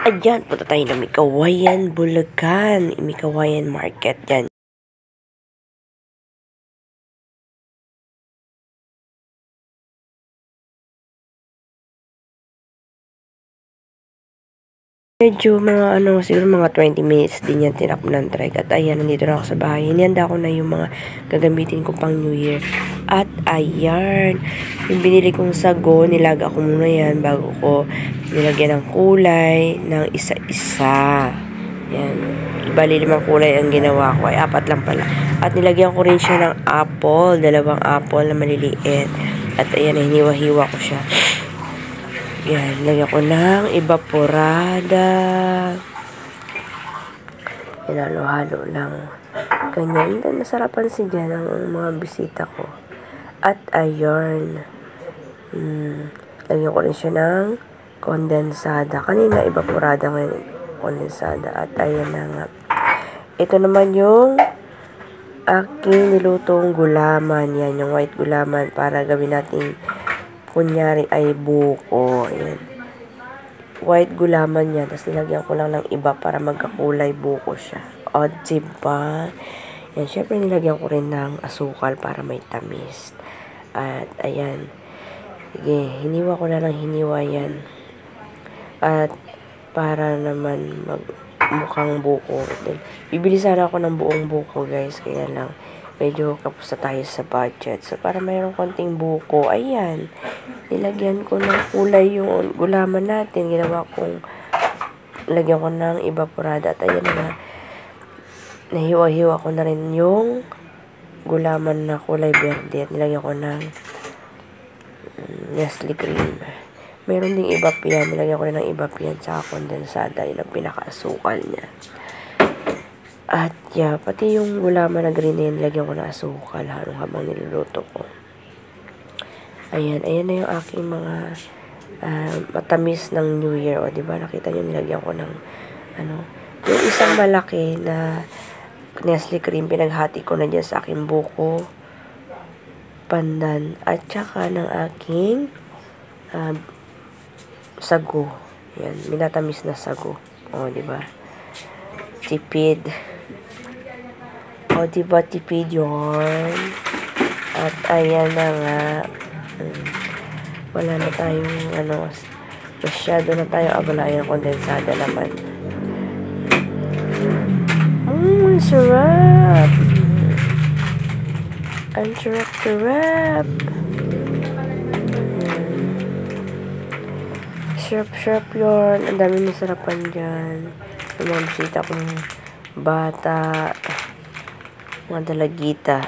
Ayan, punta tayo ng Mikawayan, Bulacan. Mikawayan Market yan. Medyo siguro mga 20 minutes din yan tinap ng trek. At ayan, nandito na ako sa bahay. Hinihanda ko na yung mga gagamitin ko pang New Year. At ayan, yung binili kong sago, nilaga ko muna yan bago ko nilagyan ng kulay ng isa-isa. Yan. Bali, 5 kulay ang ginawa ko. Ay, 4 lang pala. At nilagyan ko rin siya ng apple. 2 apple na maliliit. At ayan, hiniwa-hiwa ko siya. Yan, lagyan ko ng evaporada. Yan, halo-halo lang. Ganyan. Nasarapan si dyan ang mga bisita ko. At ayun. Lagyan ko rin siya ng kondensada. Kanina, evaporada, ngayon kondensada. At ayan na nga. Ito naman yung aking nilutong gulaman. Yan, yung white gulaman para gawin natin kunyari ay buko. Ayan. White gulaman yan. Tapos nilagyan ko lang ng iba para magkakulay buko siya. O, diba? Yan. Syempre nilagyan ko rin ng asukal para may tamis. At ayan. Sige. Hiniwa ko na lang hiniwa yan. At para naman mukhang buko. Bibili sana ako ng buong buko, guys. Kaya lang medyo kapos na tayo sa budget. So, para mayroong konting buko, ayan, nilagyan ko ng kulay yung gulaman natin. Lagyan ko ng evaporada. At ayan na, nahiwa-hiwa ko na rin yung gulaman na kulay verde. At nilagyan ko ng Nestle cream. Mayroon ding ibap yan. Nilagyan ko rin ng ibap yan sa kondensada. Yun ang pinaka-asukal niya. At yeah, pati yung gulaman na green na yan, nilagyan ko ng asukal habang niluluto ko. Ayan na yung aking mga matamis ng New Year. O, diba? Nakita nyo, nilagyan ko ng yung isang malaki na Nestle cream, pinaghati ko na dyan sa aking buko, pandan, at saka ng aking sago. Yan, minatamis na sago. O, diba? Tipid. O, diba, tipid yun? At ayan na nga. Wala na tayong, masyado na tayong abala. Ayan, kondensada naman. Sarap! Ang sarap-sarap! Sarap-sarap yun. Ang dami masarapan dyan. Yung mga bisita kong bata, mga dalagita.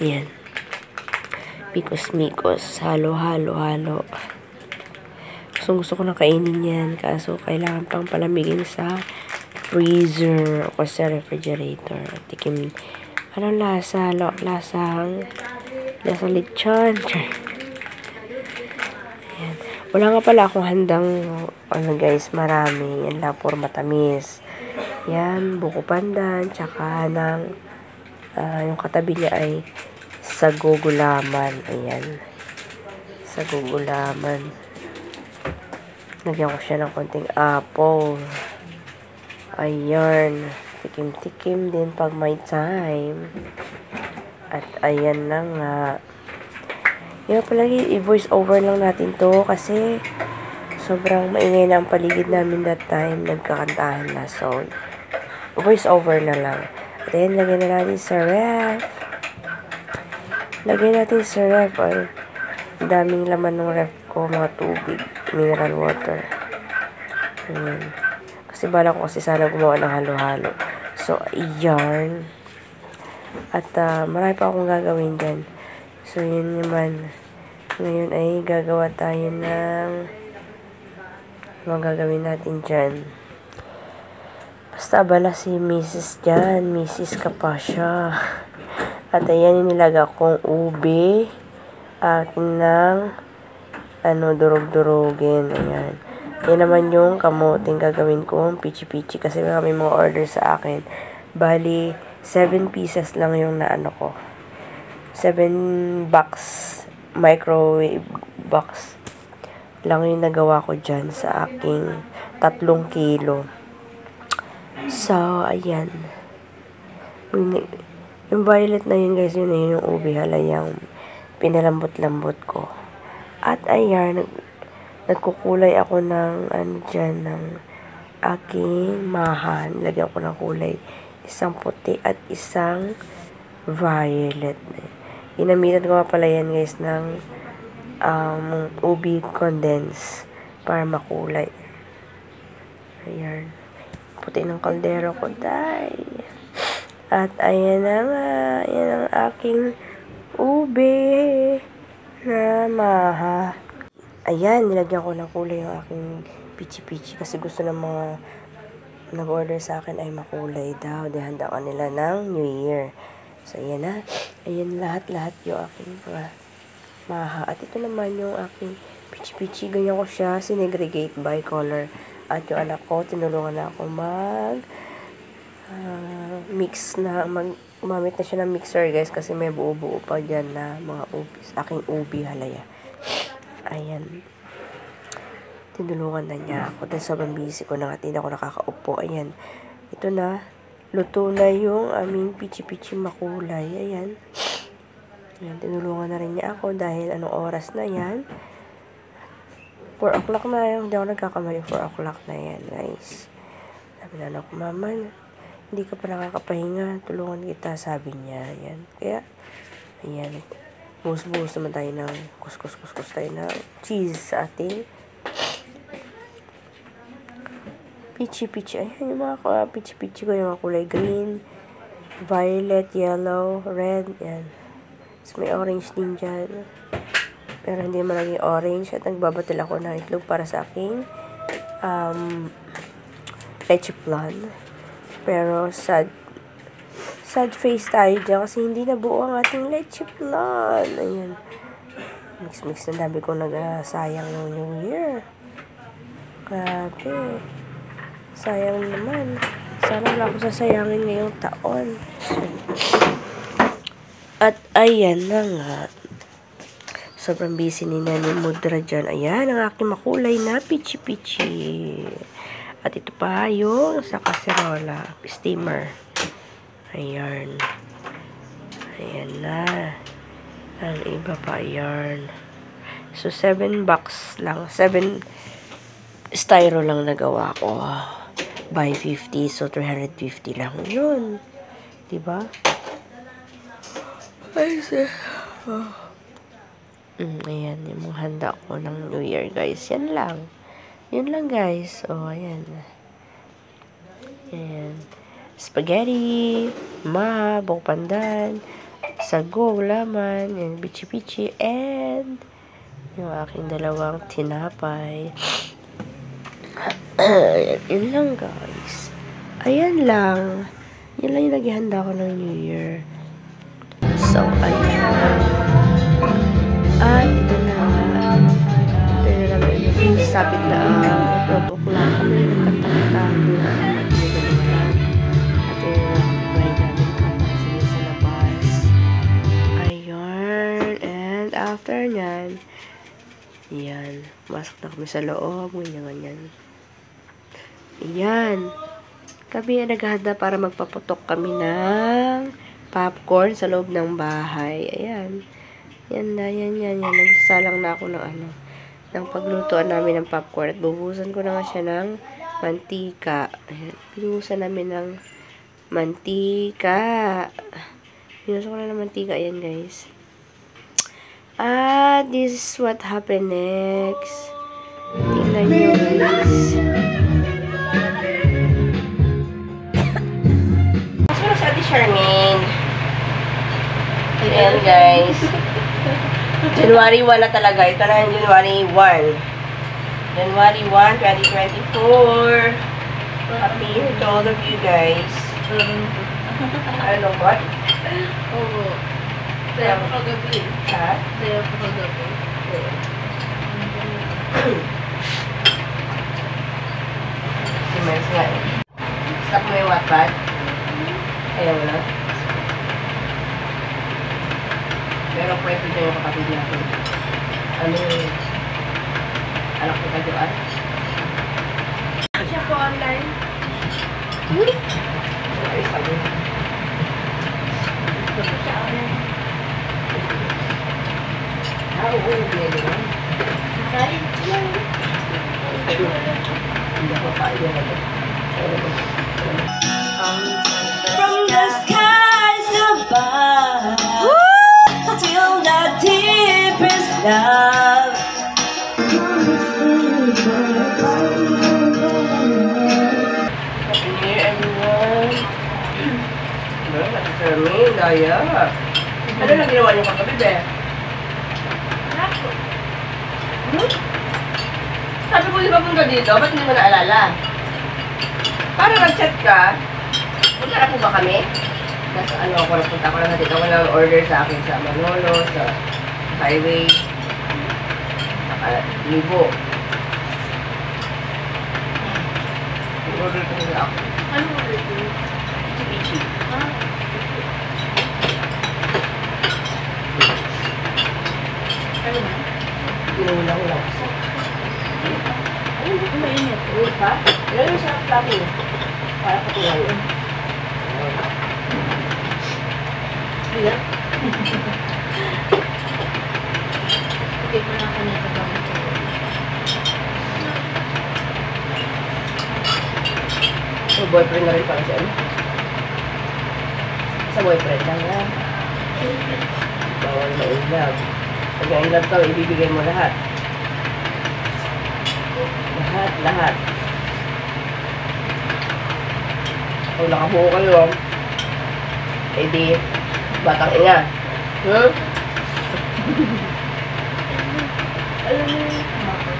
Yan. Mikos-mikos. Halo. Gusto ko na kainin yan. Kaso kailangan pang palamigin sa freezer o sa refrigerator. Tikim. Anong lasa? Lasa lechon. Ayan. Wala nga pala akong handang, guys, marami. Yan lang, puro matamis. Yan, buko pandan, tsaka yung katabi niya ay sago gulaman. Ayan. Sago gulaman. Nagyan ko siya ng konting apple. Ayan. Tikim-tikim din pag may time. At ayan na nga. Yung palagi, i-voice over lang natin to kasi sobrang maingay na ang paligid namin that time. Nagkakantahan na. So, voice over na lang. At ayan, lagyan na natin sa ref. Lagyan natin sa ref. Ay, daming laman ng ref ko. Mga tubig. Mineral water. Ayan. Kasi bala ko kasi sana gumawa ng halo-halo. So, ayan. At marami pa akong gagawin dyan. So, yun naman. Ngayon ay gagawa tayo ng mga gagawin natin dyan. Basta abala si Mrs. dyan. Mrs. Kapasya. At ayan, nilaga kong ube. Akin ng durog-durogin. Ayan. Yan naman yung kamoting gagawin kong pichi-pichi kasi may mga order sa akin. Bali, 7 pieces lang yung ko. 7 box, microwave box lang yung nagawa ko dyan sa aking 3 kilo. So, ayan. Yung violet na yun guys, yun na yun yung ubi halayang pinalambot-lambot ko. At ayan, nagkukulay ako ng ano dyan, ng aking mahan. Lagyan ko ng kulay. Isang puti at isang violet. Ginamitan ko pala yan guys ng ubi condense para makulay. Ayan. Puti ng kaldero ko, day. At ayan na nga. Ayan ang aking ube na maha. Ayan, nilagyan ko ng kulay yung aking pichi-pichi kasi gusto ng mga nag-order sa akin ay makulay daw. Dihanda ka nila ng New Year. So, ayan na. Ayan lahat-lahat yung aking maha. At ito naman yung aking pichi-pichi. Ganyan ko siya, sinegregate by color. At yung anak ko, tinulungan na ako mix na, gumamit na siya ng mixer guys kasi may buo-buo pa dyan na mga ubi, aking ubi halaya. Ayan. Tinulungan na niya ako dahil sobrang busy ko na nga, hindi ako nakakaupo. Ayan. Ito na. Luto na yung aming pichi-pichi makulay. Ayan. Ayan. Tinulungan na rin niya ako dahil anong oras na yan. 4 o'clock na yan. Hindi ako nagkakamali. 4 o'clock na yan, guys. Sabi na anak ko, mama, hindi ka pa nakakapahinga. Tulungan kita, sabi niya. Ayan. Kaya, ayan. Buhos-buhos naman tayo ng kuskus tayo ng cheese sa ating pichi-pichi. Ayan yung mga pichi-pichi ko. Yung mga kulay green, violet, yellow, red. Ayan. Tapos may orange din dyan. Pero hindi naman naging orange. At nagbabatil ako ng itlog para sa aking leche flan. Pero sad face tayo dyan kasi hindi nabuo ang ating leche flan. Ayan. Mix na dami kong nagsayang ng New Year. Grabe. Sayang naman. Sana wala ako sasayangin ngayong taon. At ayan na nga. Sobrang busy ni Nani Mudra dyan. Ayan ang aking makulay na pichi-pichi. At ito pa yung sa kaserola. Steamer. Ayan. Ayan na. Ang iba pa, ayan. So, 7 bucks lang. 7 styro lang nagawa ko. By 50. So, 350 lang. Yun. Diba? Ay, ayan. Yung handa ko ng New Year, guys. Yan lang. Yun lang, guys. Oh, ayan. Ayan. Spaghetti, buko pandan, sago, laman, and pichi-pichi, and yung aking dalawang tinapay. Yun lang, guys. Ayan lang. Yun lang yung naghihanda ko ng New Year. So, ayan. At ito na. Ito na naman yung sabit na 12 o'clock kami nagkataka. After nyan, yan, pumasok na kami sa loob, ganyan. Yan, kami naghahanda para magpaputok kami ng popcorn sa loob ng bahay. Ayan, yan. Nagsasalang na ako ng paglutoan namin ng popcorn at bubuhusan ko na nga siya ng mantika. Ayan, binuhusan namin ng mantika. Binuhusan ko na ng mantika, ayan guys. This is what happened next. Tingnan nyo, guys. Mas wala si Ate Charmaine. Ayan, guys. January 1 na talaga. Ito na yung January 1. January 1, 2024. Happy Year to all of you, guys. Ano ba? Oo. Saya po kagabi. Ha? Saya po kagabi. Si Mars nga eh. Stop mo yung Wattpad. Ayaw na. Pero kwento dyan yung kapatid natin. Ay, sabi. Oo, hindi naman. Hindi ako kaya na. From the skies above till the deepest love. Happy New Year, everyone! Ano, nag-sermon, Daya. Ano lang ginawa niyo kagabi, be? Sabi ko, di ba punta dito? Ba't hindi mo naalala? Para nag-chat ka, punta na po ba kami? Nasa ano ako, napunta ko lang dito. Ako lang order sa akin sa Manolo, sa highway. Libo. Order ko nila ako. Ano order ko? Pichi. Ano ba? Pinulang-ulang. Ayun, hindi mainit. Wait pa? Ilan yung sarap plato? Para patuloy. Sige. Okay mo na ako nito ba? So, boyfriend na rin pala siya. Sa boyfriend lang yan. Bawal na in love. Pag na in love ka, ibibigay mo lahat. Lahat. Kung nakabuo kayo, eh di, batang ina. Hmm? Alam mo yung kumakon.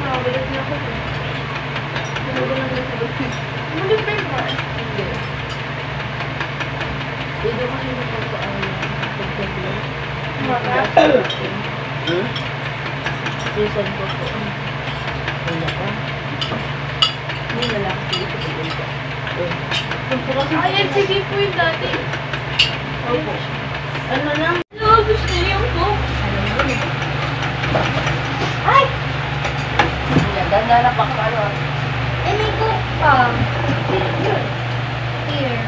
Makabalat na ako. Tunog lang yung sagot. Tunog pa yung ba? Hindi. Dito kasi napagpaalam. Pagkabilang. Hmm? Season ko po. Ano ka? May lalaki dito sa dito. Ayan, sige po yung dati. Opo. Ano lang? Hello, gusto niyo yung cook? Ay! Ganda na pa ka ano. Eh, may cook pa. Here.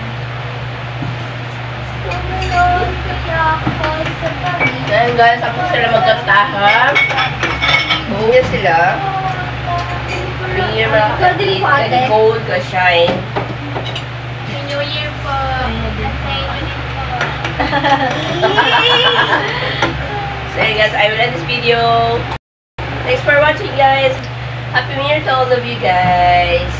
Tumulong kaya ako sa tabi. Ngayon guys, tapos sila magkantahan. Buhingin sila. Bingin mga kapatid. Kaya gold ka shine. New Year po. So guys, I will end this video. Thanks for watching guys. Happy New Year to all of you guys.